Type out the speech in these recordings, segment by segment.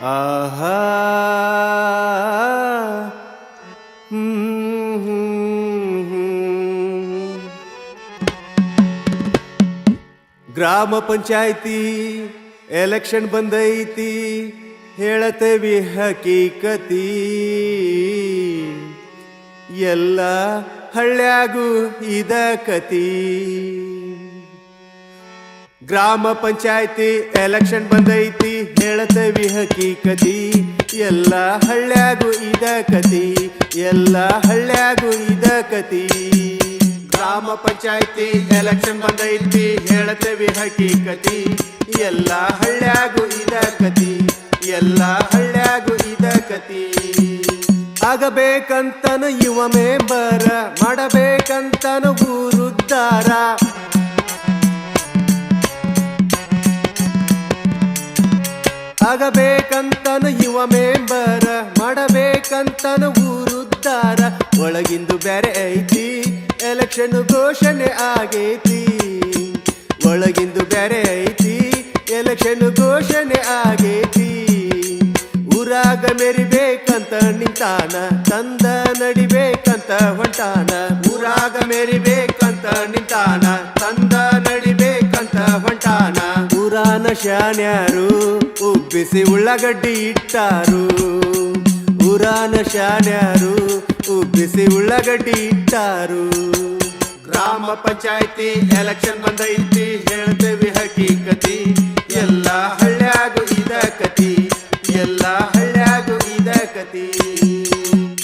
ಆಹಾ ಗ್ರಾಮ ಪಂಚಾಯ್ತಿ ಎಲೆಕ್ಷನ್ ಬಂದೈತಿ, ಹೇಳತೇವಿ ಹಕೀಕತಿ. ಎಲ್ಲ ಹಳ್ಳ್ಯಾಗೂ ಇದ ಕತಿ. ಗ್ರಾಮ ಪಂಚಾಯ್ತಿ ಎಲೆಕ್ಷನ್ ಬಂದೈತಿ, ಹೇಳತೇವಿ ಹಕೀಕತಿ. ಎಲ್ಲ ಹಳ್ಳ್ಯಾಗೂ ಇದ ಕತಿ, ಎಲ್ಲ ಹಳ್ಳ್ಯಾಗೂ ಇದ ಕತಿ. ಗ್ರಾಮ ಪಂಚಾಯ್ತಿ ಎಲೆಕ್ಷನ್ ಬಂದೈತಿ, ಹೇಳತೇವಿ ಹಕೀಕತಿ. ಎಲ್ಲ ಹಳ್ಳ್ಯಾಗೂ ಇದ ಕತಿ, ಎಲ್ಲ ಹಳ್ಳ್ಯಾಗೂ ಇದ ಕತಿ. ಆಗಬೇಕಂತನು ಯುವ ಮೆಂಬರ, ಮಾಡಬೇಕಂತನು ಊರುದ್ದಾರ. ಆಗಬೇಕಂತನು ಯುವ ಮೆಂಬರ, ಮಾಡಬೇಕಂತನು ಊರುದ್ದಾರ. ಒಳಗಿಂದು ಬ್ಯಾರೆ ಐತಿ, ಎಲೆಕ್ಷನ್ ಘೋಷಣೆ ಆಗೈತಿ. ಒಳಗಿಂದು ಬ್ಯಾರೆ ಐತಿ, ಎಲೆಕ್ಷನ್ ಘೋಷಣೆ ಆಗೈತಿ. ಊರಾಗ ಮೆರಿಬೇಕಂತ ನಿಂತಾನ, ತಂದ ನಡಿಬೇಕಂತ ಹೊಂಟಾನ. ಊರಾಗ ಮೆರಿಬೇಕಂತ ನಿಂತಾನ, ತಂದ ನಡಿಬೇಕಂತ ಹೊಂಟಾನ. ಊರಾನ ಶಾನ್ಯಾರು ಉಬ್ಬಿಸಿ ಉಳ್ಳಾಗಡ್ಡಿ ಇಟ್ಟಾರು. ಊರಾನ ಶಾನ್ಯಾರು ಉಬ್ಬಿಸಿ ಉಳ್ಳಾಗಡ್ಡಿ ಇಟ್ಟಾರು. ಗ್ರಾಮ ಪಂಚಾಯ್ತಿ ಎಲೆಕ್ಷನ್ ಬಂದೈತಿ, ಹೇಳ್ತೇವಿ ಹಕೀಕತಿ. ಎಲ್ಲ ಹಳ್ಳ್ಯಾಗೂ ಇದ ಕತಿ, ಎಲ್ಲ ಹಳ್ಳ್ಯಾಗೂ ಇದ ಕತಿ.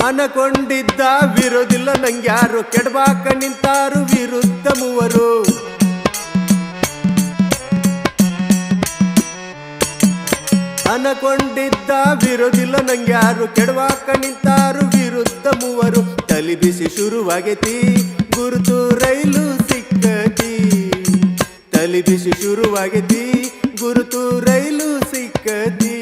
ಅನಕೊಂಡಿದ್ದ ವಿರೋಧಿಲ್ಲ ನಂಗ್ಯಾರು, ಕೆಡಬಾಕ ನಿಂತಾರು ವಿರುದ್ಧ ಮೂವರು. ಅನಕೊಂಡಿದ್ದ ವಿರೋಧಿಲ್ಲ ನಂಗ್ಯಾರು, ಕೆಡವಾಕ ನಿಂತಾರು ವಿರುದ್ಧ ಮೂವರು. ತಲಿ ಬಿಸಿ ಶುರುವಾಗೈತಿ, ಗುರುತು ರೈಲು ಸಿಕ್ಕತಿ. ತಲಿ ಬಿಸಿ ಶುರುವಾಗೈತಿ, ಗುರುತು ರೈಲು ಸಿಕ್ಕತಿ.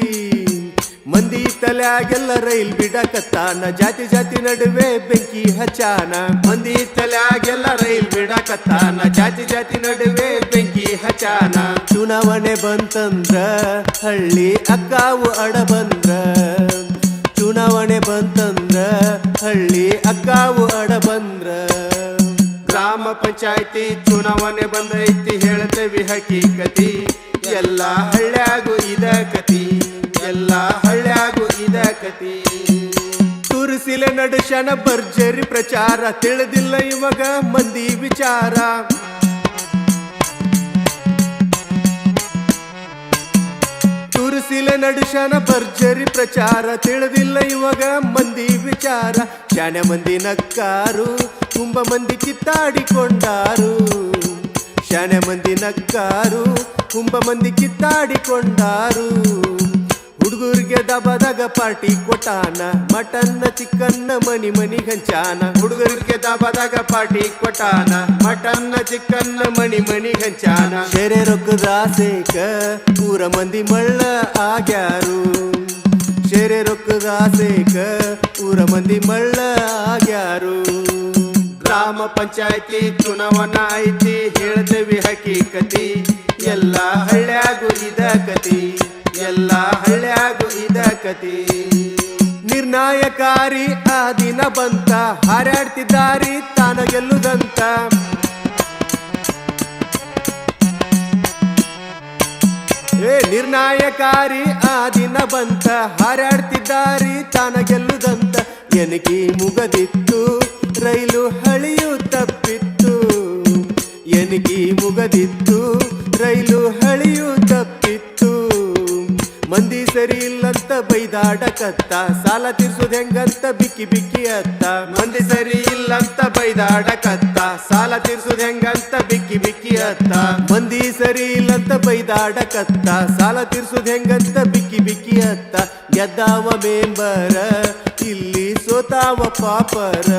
ಮಂದಿ ತಲ್ಯಾಗೆಲ್ಲ ರೈಲ್ ಬಿಡಕತ್ತಾನ, ಜಾತಿ ಜಾತಿ ನಡುವೆ ಬೆಂಕಿ ಹಚ್ಚಾನ. ಮಂದಿ ತಲ್ಯಾಗೆಲ್ಲ ರೈಲ್ ಬಿಡಕತ್ತಾನ, ಜಾತಿ ಜಾತಿ ನಡುವೆ ಬೆಂಕಿ ಹಚ್ಚಾನ. ಚುನಾವಣೆ ಬಂತಂದ್ರ ಹಳ್ಳಿ ಅಕ್ಕಾವು ಅಡ ಬಂದ್ರ. ಚುನಾವಣೆ ಬಂತಂದ್ರ ಹಳ್ಳಿ ಅಕ್ಕಾವು ಅಡ ಬಂದ್ರ. ಗ್ರಾಮ ಪಂಚಾಯ್ತಿ ಚುನಾವಣೆ ಬಂದೈತಿ, ಹೇಳ್ತೇವಿ ಹಕೀಕತಿ. ಎಲ್ಲ ಹಳ್ಳ್ಯಾಗೂ ಇದ ಕತಿ, ಎಲ್ಲ ಹಳ್ಳ್ಯಾಗೂ ಇದ ಕತಿ. ತುರುಸಿಲೆ ನಡುಶನ ಭರ್ಜರಿ ಪ್ರಚಾರ, ತಿಳಿದಿಲ್ಲ ಇವಾಗ ಮಂದಿ ವಿಚಾರ. ತುರುಸಿಲೆ ನಡುಶನ ಭರ್ಜರಿ ಪ್ರಚಾರ, ತಿಳಿದಿಲ್ಲ ಇವಾಗ ಮಂದಿ ವಿಚಾರ. ಶಾನೆ ಮಂದಿ ನಕ್ಕಾರು, ತುಂಬ ಮಂದಿ ಕಿತ್ತಾಡಿಕೊಂಡಾರು. ಶಾನೆ ಮಂದಿ ನಕ್ಕಾರು, ತುಂಬ ಮಂದಿ ಕಿತ್ತಾಡಿಕೊಂಡಾರು. ಹುಡುಗರಿಗೆ ದಬದಾಗ ಪಾರ್ಟಿ ಕೊಟ್ಟಾನ, ಮಟನ್ನ ಚಿಕ್ಕನ್ನ ಮನಿ ಮನಿ ಹಂಚಾನ. ಹುಡುಗರಿಗೆ ದಬದಾಗ ಪಾರ್ಟಿ ಕೊಟ್ಟಾನ, ಮಟನ್ನ ಚಿಕ್ಕನ್ನ ಮನಿ ಮನಿ ಹಂಚಾನ. ಶೆರೆ ರೊಕ್ಕದ ಆಸೆಕ ಊರ ಮಂದಿ ಮಳ್ಳ ಆಗ್ಯಾರು. ಶೆರೆ ರೊಕ್ಕದ ಆಸೆಕ ಊರ ಮಂದಿ ಮಳ್ಳ ಆಗ್ಯಾರು. ಗ್ರಾಮ ಪಂಚಾಯ್ತಿ ಚುನಾವಣಾ ಐತಿ, ಹೇಳ್ತೇವಿ ಹಕೀಕತಿ. ಎಲ್ಲ ಹಳ್ಳ್ಯಾಗೂ ಇದ ಕತಿ, ಎಲ್ಲ ಹಳ್ಳ್ಯಾಗೂ ಇದ ಕತಿ. ನಿರ್ಣಾಯಕಾರಿ ಆ ದಿನ ಬಂತ, ಹಾರಾಡ್ತಿದ್ದಾರಿ ತಾನ ಗೆಲ್ಲುದಂತ. ನಿರ್ಣಾಯಕಾರಿ ಆ ದಿನ ಬಂತ, ಹಾರಾಡ್ತಿದ್ದಾರಿ ತಾನ ಗೆಲ್ಲುದಂತ. ಎನಕಿ ಮುಗದಿತ್ತು ರೈಲು ಹಳಿಯು ತಪ್ಪಿತ್ತು. ಎನಕಿ ಮುಗದಿತ್ತು ರೈಲು ಹಳಿಯು ತಪ್ಪಿತ್ತು. ಮಂದಿ ಸರಿ ಇಲ್ಲಂತ ಬೈದಾಡಕತ್ತ, ಸಾಲ ತೀರ್ಸುದ ಹೆಂಗಂತ ಬಿಕ್ಕಿ ಬಿಕ್ಕಿ ಅತ್ತ. ಮಂದಿ ಸರಿ ಇಲ್ಲಂತ ಬೈದಾಡಕತ್ತ, ಸಾಲ ತೀರ್ಸುದ ಹೆಂಗಂತ ಬಿಕ್ಕಿ ಬಿಕ್ಕಿ ಅತ್ತ. ಮಂದಿ ಸರಿ ಇಲ್ಲಂತ ಬೈದಾಡಕತ್ತ, ಸಾಲ ತೀರ್ಸುದ ಹೆಂಗಂತ ಬಿಕ್ಕಿ ಬಿಕ್ಕಿ ಅತ್ತ. ಗೆದ್ದಾವ ಮೆಂಬರ, ಇಲ್ಲಿ ಸೋತಾವ ಪಾಪರ.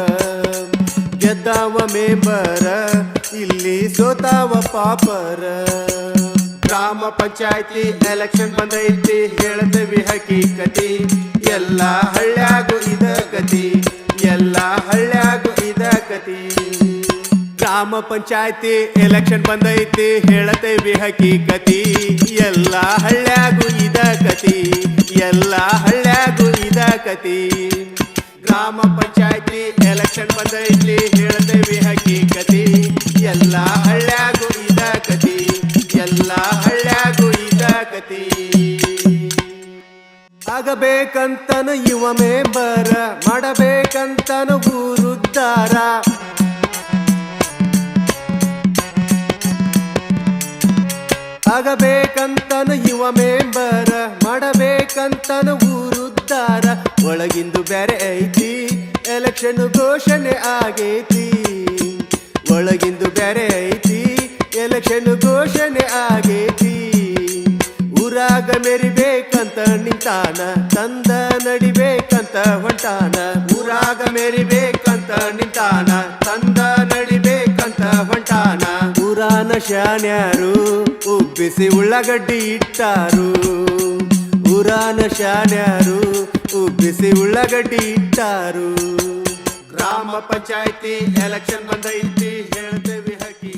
ಗೆದ್ದಾವ ಮೆಂಬರ, ಇಲ್ಲಿ ಸೋತಾವ ಪಾಪರ. ಗ್ರಾಮ ಪಂಚಾಯ್ತಿ ಎಲೆಕ್ಷನ್ ಬಂದೈತಿ, ಹೇಳ್ತೇವಿ ಹಕೀಕತಿ. ಎಲ್ಲ ಹಳ್ಳ್ಯಾಗೂ ಇದ ಗತಿ, ಎಲ್ಲ ಹಳ್ಳ್ಯಾಗೂ ಇದ ಗತಿ. ಗ್ರಾಮ ಪಂಚಾಯ್ತಿ ಎಲೆಕ್ಷನ್ ಬಂದೈತಿ, ಹೇಳ್ತೇವಿ ಹಕೀಕತಿ. ಎಲ್ಲ ಹಳ್ಳ್ಯಾಗೂ ಇದ ಗತಿ, ಎಲ್ಲ ಹಳ್ಳ್ಯಾಗು ಇದ ಕತಿ. ಗ್ರಾಮ ಪಂಚಾಯತಿ ಎಲೆಕ್ಷನ್ ಬಂದೈತಿ ಹೇಳ್ತೇವಿ ಹಕೀಕತಿ. ಎಲ್ಲ ಹಳ್ಳ್ಯಾಗು ಇದ ಕತಿ, ಎಲ್ಲ ಹಳ್ಳ್ಯಾಗು ಇದ ಕತಿ. ಆಗಬೇಕಂತನು ಯುವ ಮೆಂಬರ, ಮಾಡಬೇಕಂತನು ಊರುದ್ದಾರ. ಆಗಬೇಕಂತನು ಯುವ ಮೆಂಬರ, ಮಾಡಬೇಕಂತನು ಊರುದ್ದಾರ. ಒಳಗಿಂದು ಬ್ಯಾರೆ ಐತಿ, ಎಲೆಕ್ಷನ್ ಘೋಷಣೆ ಆಗೈತಿ. ಒಳಗಿಂದು ಬ್ಯಾರೆ ಐತಿ, ಎಲೆಕ್ಷನ್ ಘೋಷಣೆ ಆಗೈತಿ. ಊರಾಗ ಮೆರಿಬೇಕಂತ ನಿಂತಾನ, ತಂದ ನಡಿಬೇಕಂತ ಹೊಂಟಾನ. ಊರಾಗ ಮೆರಿಬೇಕಂತ ನಿಂತಾನ, ತಂದ ನಡಿಬೇಕಂತ ಹೊಂಟಾನ. ಊರಾನ ಶಾನ್ಯಾರು ಉಬ್ಬಿಸಿ ಉಳ್ಳಾಗಡ್ಡಿ ಇಟ್ಟಾರು. ಊರಾನ ಶಾನ್ಯಾರು ಉಬ್ಬಿಸಿ ಉಳ್ಳಾಗಡ್ಡಿ ಇಟ್ಟಾರು. ಗ್ರಾಮ ಪಂಚಾಯತಿ ಎಲೆಕ್ಷನ್ ಬಂದೈತಿ ಹೇಳ್ತೇವಿ ಹಕಿ.